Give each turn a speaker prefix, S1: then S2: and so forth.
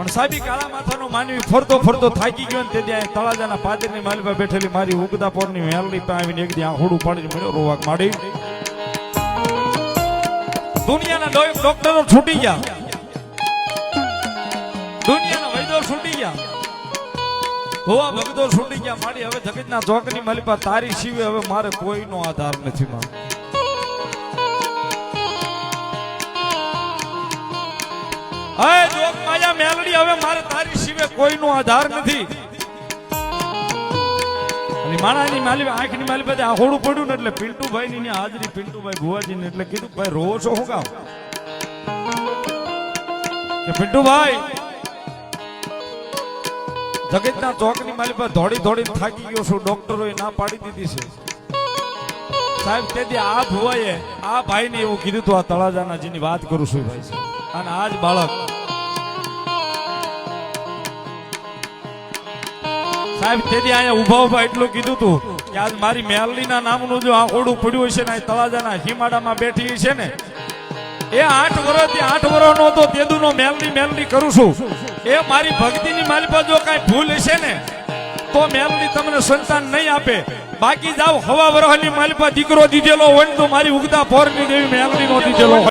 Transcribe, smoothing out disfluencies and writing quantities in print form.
S1: પણ સાહેબી કાળા માથાનો માનવી ફરતો ફરતો થાકી ગયો ને તે ત્યાં તળાજાના પાદરની માલપા બેઠેલી મારી ઉગતા પોરની મેલની પાસે આવીને એક દી આંખોડું પાડીને મળ્યો રોવાક માંડી દુનિયાના ડોક્ટરો છૂટી ગયા, દુનિયાના વૈદ્યો છૂટી ગયા, હોવા ભગતો છૂટી ગયા, મારી હવે જગતના ચોકની માલિપા તારી સિવાય હવે મારે કોઈનો આધાર નથી માં. હે જોગ માયા મેલડી હવે મારે તારી સિવાય કોઈનો આધાર નથી. અને માણાની માલી આંખની માલી પાસે આહોડું પડ્યું ને એટલે પિન્ટુભાઈ ની હાજરી, પિન્ટુભાઈ ભુવાજી ને એટલે કીધું ભાઈ રોવો છો હું કામ કે પિન્ટુભાઈ જગતના ચોકની માલી પર દોડી દોડી થાકી ગયો છું, ડોક્ટરોએ ના પાડી દીધી છે સાહેબ. તેથી આ ભુવાએ આ ભાઈને એવું કીધું તું, આ તળાજાના જેની વાત કરું છું ભાઈ, અને આજ બાળક સાહેબ તેથી અહીંયા ઉભા ઉભા એટલું કીધું તું કે આજ મારી મેલડીના નામનું જો આંખોડું પડ્યું હશે ને તળાજાના હિમાડામાં બેઠી છે ને એ 8 વર્ષથી 8 વર્ષનો હતો તેદુનો મેલડી મેલડી કરું છું. એ મારી ભક્તિની મારી પર જો કાંઈ ભૂલ હશે ને તો મેલડી તમને સંતાન નહીં આપે. બાકી જાવ હવા વરહની મારી પર દીકરો દીધેલો હોય ને તો મારી ઉગતા પોરની દેવી મેલડી નો દીધેલો